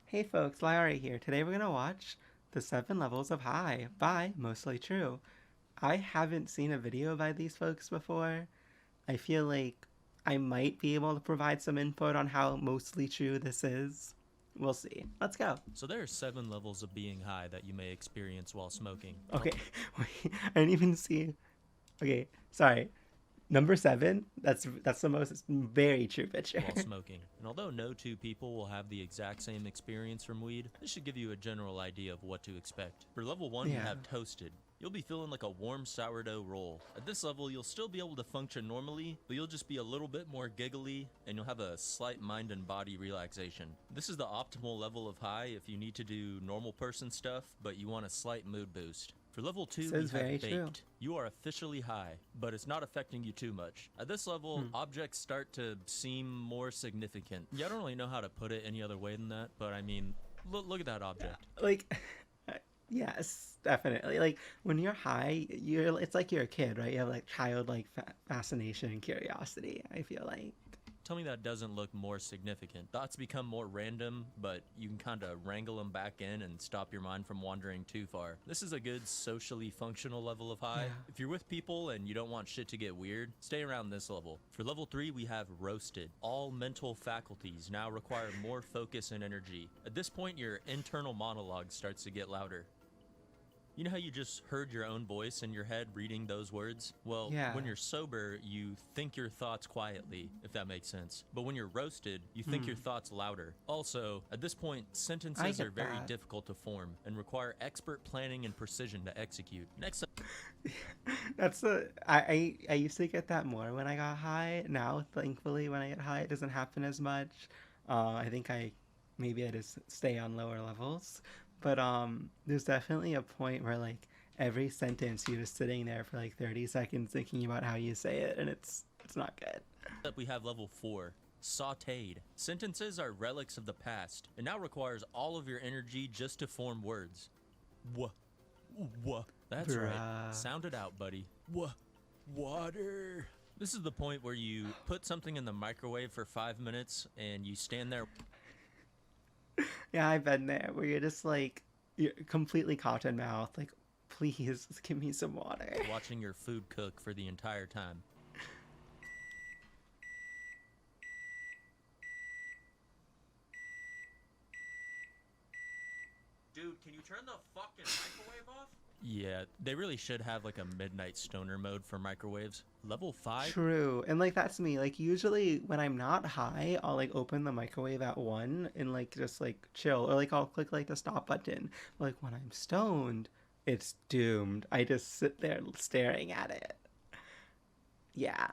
Hey folks, lyarri here. Today we're gonna watch The 7 Levels of High by Mostly True. I haven't seen a video by these folks before. I feel like I might be able to provide some input on how mostly true this is. We'll see. Let's go. So there are 7 levels of being high that you may experience while smoking. Okay, wait, I didn't even see. Okay, sorry. Number 7, that's the most very true picture. While smoking. And although no two people will have the exact same experience from weed, this should give you a general idea of what to expect. For level 1, you Yeah. have toasted. You'll be feeling like a warm sourdough roll. At this level, you'll still be able to function normally, but you'll just be a little bit more giggly, and you'll have a slight mind and body relaxation. This is the optimal level of high if you need to do normal person stuff, but you want a slight mood boost. For level 2, This we is have very baked. true. You are officially high, but it's not affecting you too much. At this level, objects start to seem more significant. Yeah, I don't really know how to put it any other way than that, but I mean, look at that object. Like, yes, definitely. Like when you're high, it's like you're a kid, right? You have like childlike fascination and curiosity. I feel like. Tell me that doesn't look more significant. Thoughts become more random, but you can kind of wrangle them back in and stop your mind from wandering too far. This is a good socially functional level of high. Yeah. If you're with people and you don't want shit to get weird, stay around this level. For level 3, we have roasted. All mental faculties now require more focus and energy. At this point, your internal monologue starts to get louder. You know how you just heard your own voice in your head reading those words? Well, Yeah. when you're sober, you think your thoughts quietly, if that makes sense. But when you're roasted, you think your thoughts louder. Also, at this point, sentences get are very that. difficult to form and require expert planning and precision to execute. Next up, That's the I used to get that more when I got high. Now, thankfully, when I get high, it doesn't happen as much. I think maybe I just stay on lower levels, but there's definitely a point where like every sentence you're just sitting there for like 30 seconds thinking about how you say it, and it's not good. we have level 4. Sauteed. Sentences are relics of the past. It now requires all of your energy just to form words. Wha. Wha. That's right. Bruh. Sound it out, buddy. Wha. Water. This is the point where you put something in the microwave for 5 minutes and you stand there Yeah, I've been there where you're just like you're completely cotton mouth, like please give me some water. watching your food cook for the entire time. Dude, can you turn the fucking microwave off? Yeah, they really should have like a midnight stoner mode for microwaves. Level 5? True. And like that's me. Like usually when I'm not high, I'll like open the microwave at 1 and like just like chill or like I'll click like the stop button. Like when I'm stoned, it's doomed. I just sit there staring at it. Yeah.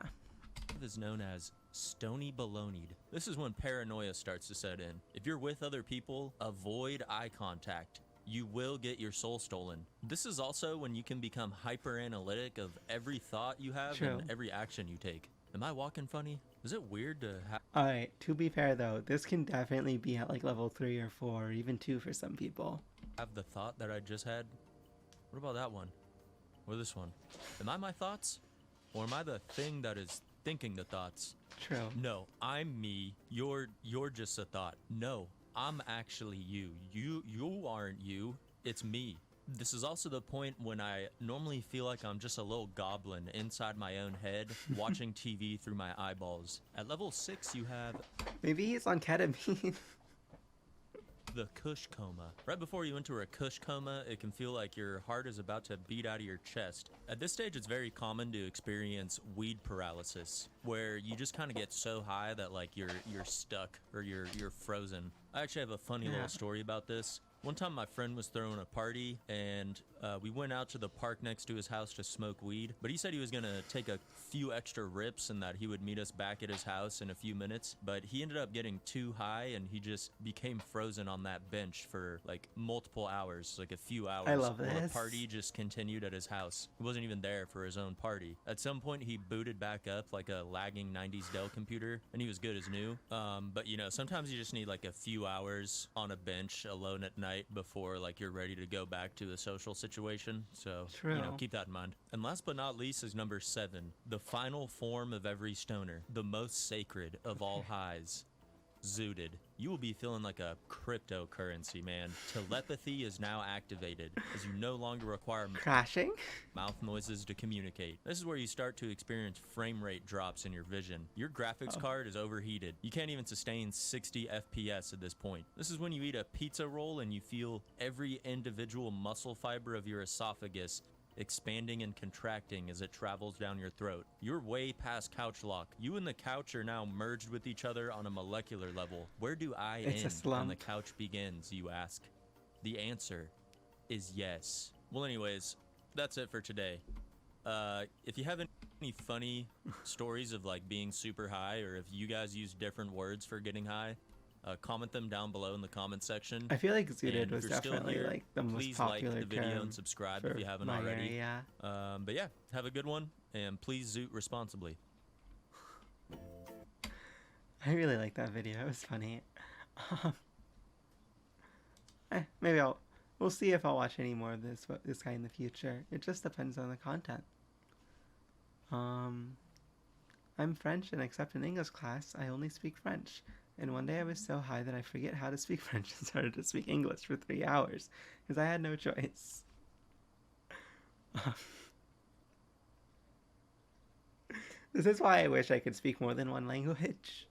Is known as stony baloneyed. This is when paranoia starts to set in. If you're with other people, avoid eye contact. You will get your soul stolen. This is also when you can become hyper analytic of every thought you have True. and every action you take. Am I walking funny? Is it weird to All right, to be fair though, this can definitely be at like level 3 or 4 or even 2 for some people. have the thought that I just had? What about that one? Or this one? Am I my thoughts? Or am I the thing that is thinking the thoughts? True. No, I'm me. You're just a thought. No, I'm actually you. You aren't you. It's me. This is also the point when I normally feel like I'm just a little goblin inside my own head, watching TV through my eyeballs. At level 6, you have Maybe he's on ketamine. the Kush coma. Right before you enter a Kush coma, it can feel like your heart is about to beat out of your chest. At this stage, it's very common to experience weed paralysis, where you just kind of get so high that like you're stuck or you're frozen. I actually have a funny little story about this. One time my friend was throwing a party and we went out to the park next to his house to smoke weed, but he said he was gonna take a few extra rips and that he would meet us back at his house in a few minutes, but he ended up getting too high and he just became frozen on that bench for like multiple hours, like a few hours. I love while the this. party just continued at his house. He wasn't even there for his own party. At some point he booted back up like a lagging 90s Dell computer and he was good as new. But you know, sometimes you just need like a few hours on a bench alone at night before like you're ready to go back to a social situation. So True. you know, keep that in mind. And last but not least is number 7, the final form of every stoner, the most sacred of all highs, zooted. you will be feeling like a cryptocurrency, man. Telepathy is now activated as you no longer require Crashing? mouth noises to communicate. This is where you start to experience frame rate drops in your vision. Your graphics Oh. card is overheated. You can't even sustain 60 FPS at this point. This is when you eat a pizza roll and you feel every individual muscle fiber of your esophagus expanding and contracting as it travels down your throat. You're way past couch lock. You and the couch are now merged with each other on a molecular level. Where do I It's a end slump. and the couch begins, you ask? The answer is yes. Well, anyways, that's it for today. If you have any funny stories of like being super high, or if you guys use different words for getting high, comment them down below in the comment section. I feel like Zooted And was if you're still definitely here, like the most please popular like the video term and subscribe for if you haven't my already. area. But yeah, have a good one, and please zoot responsibly. I really like that video. It was funny. Maybe we'll see if I'll watch any more of this guy in the future. It just depends on the content. I'm French, and except in English class, I only speak French. And one day I was so high that I forget how to speak French and started to speak English for 3 hours because I had no choice. This is why I wish I could speak more than one language.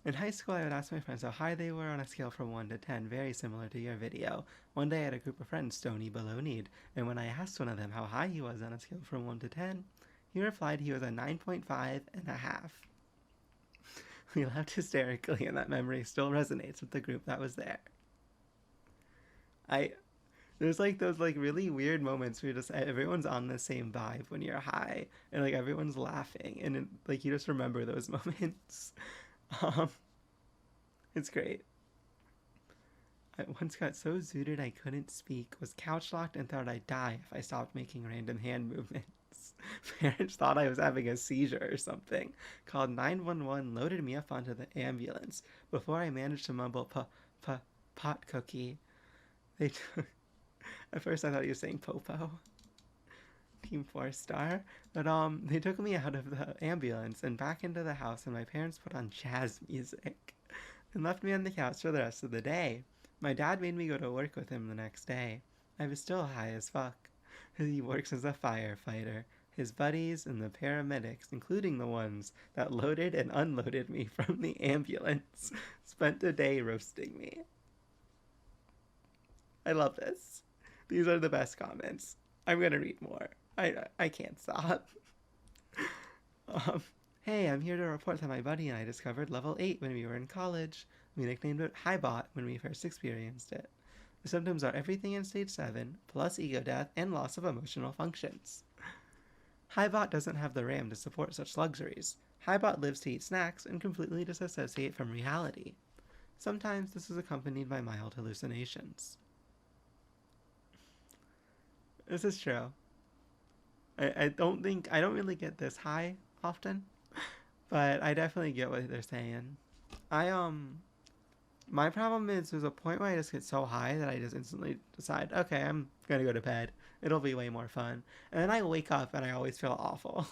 In high school, I would ask my friends how high they were on a scale from 1 to 10, very similar to your video. One day I had a group of friends stony baloneyed, and when I asked one of them how high he was on a scale from 1 to 10, he replied he was a 9.5 and a half. We laughed hysterically, and that memory still resonates with the group that was there. There's like those like really weird moments where just everyone's on the same vibe when you're high, and like everyone's laughing, and like you just remember those moments. It's great. I once got so zooted I couldn't speak, was couch locked, and thought I'd die if I stopped making random hand movements. Parents thought I was having a seizure or something. Called 911, loaded me up onto the ambulance. Before I managed to mumble pot cookie, they took. At first I thought he was saying popo. Team 4-star. But they took me out of the ambulance and back into the house, and my parents put on jazz music and left me on the couch for the rest of the day. My dad made me go to work with him the next day. I was still high as fuck. He works as a firefighter. His buddies and the paramedics, including the ones that loaded and unloaded me from the ambulance, spent the day roasting me. I love this. These are the best comments. I'm gonna read more. I can't stop. Hey, I'm here to report that my buddy and I discovered level 8 when we were in college. We nicknamed it Highbot when we first experienced it. The symptoms are everything in stage 7, plus ego death and loss of emotional functions. Highbot doesn't have the RAM to support such luxuries. Highbot lives to eat snacks and completely disassociate from reality. Sometimes this is accompanied by mild hallucinations. This is true. I don't really get this high often, but I definitely get what they're saying. My problem is there's a point where I just get so high that I just instantly decide, okay, I'm gonna go to bed. It'll be way more fun. And then I wake up and I always feel awful.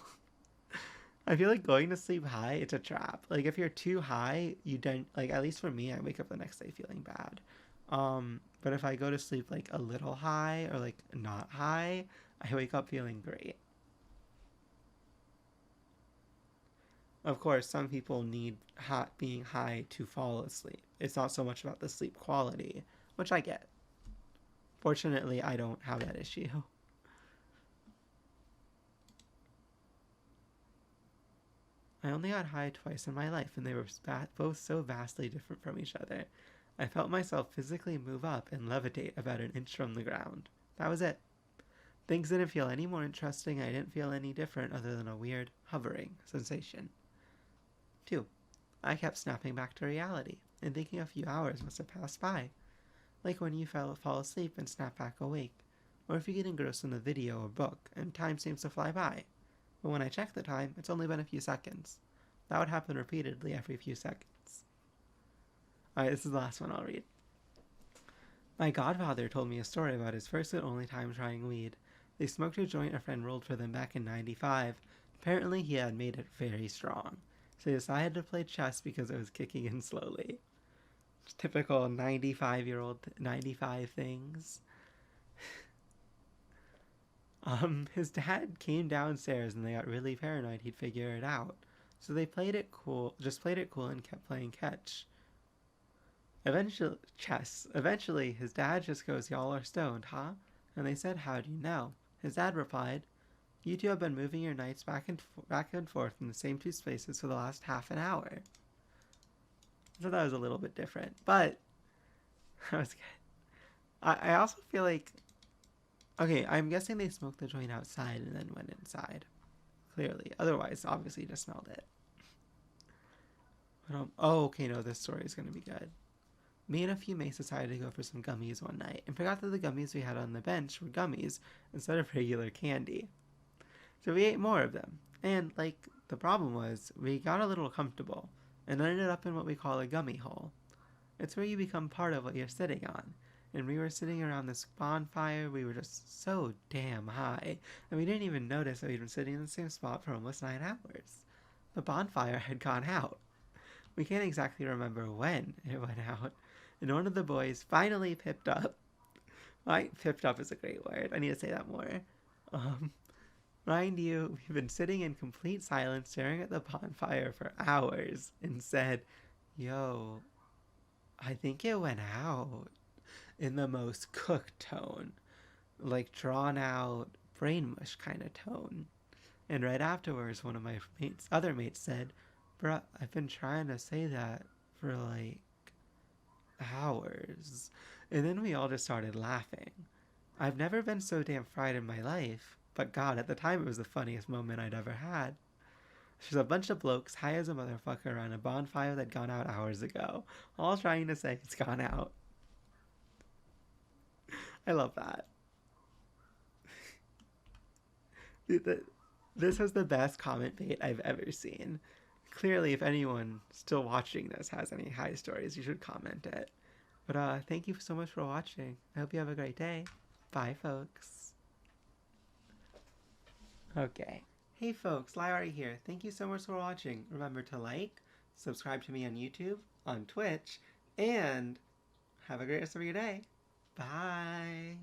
I feel like going to sleep high, it's a trap. Like if you're too high, you don't, like at least for me, I wake up the next day feeling bad. But if I go to sleep like a little high or like not high, I wake up feeling great. Of course, some people need being high to fall asleep. It's not so much about the sleep quality, which I get. Fortunately, I don't have that issue. I only got high twice in my life, and they were both so vastly different from each other. I felt myself physically move up and levitate about an inch from the ground. That was it. Things didn't feel any more interesting. I didn't feel any different other than a weird, hovering sensation. 2. I kept snapping back to reality and thinking a few hours must have passed by. Like when you fall asleep and snap back awake, or if you get engrossed in a video or book and time seems to fly by. But when I check the time, it's only been a few seconds. That would happen repeatedly every few seconds. Alright, this is the last one I'll read. My godfather told me a story about his first and only time trying weed. They smoked a joint a friend rolled for them back in '95. Apparently he had made it very strong. So he decided to play chess because it was kicking in slowly. Typical 95-year-old 95 things. His dad came downstairs and they got really paranoid he'd figure it out. So they played it cool, just played it cool and kept playing catch. Eventually, his dad just goes, "Y'all are stoned, huh?" And they said, "How do you know?" His dad replied, "You two have been moving your knights back and forth in the same two spaces for the last half an hour." So that was a little bit different, but that was good. I also feel like, okay, I'm guessing they smoked the joint outside and then went inside. Clearly, otherwise, obviously, you just smelled it. But, oh, okay, no, this story is gonna be good. Me and a few mates decided to go for some gummies one night and forgot that the gummies we had on the bench were gummies instead of regular candy. So we ate more of them. And, like, the problem was, we got a little comfortable and ended up in what we call a gummy hole. It's where you become part of what you're sitting on. And we were sitting around this bonfire, we were just so damn high, and we didn't even notice that we'd been sitting in the same spot for almost 9 hours. The bonfire had gone out. We can't exactly remember when it went out, and one of the boys finally pipped up. Pipped up is a great word. I need to say that more. Um, Mind you, we've been sitting in complete silence staring at the bonfire for hours and said, "Yo, I think it went out," in the most cooked tone, like drawn out, brain mush kind of tone. And right afterwards, one of my other mates said, "Bruh, I've been trying to say that for like hours." And then we all just started laughing. I've never been so damn fried in my life, but God, at the time it was the funniest moment I'd ever had. There's a bunch of blokes high as a motherfucker around a bonfire that'd gone out hours ago, all trying to say it's gone out. I love that. This is the best comment bait I've ever seen. Clearly, if anyone still watching this has any high stories, you should comment it. But thank you so much for watching. I hope you have a great day. Bye, folks. Okay. Hey, folks, lyarri here. Thank you so much for watching. Remember to like, subscribe to me on YouTube, on Twitch, and have a great rest of your day. Bye.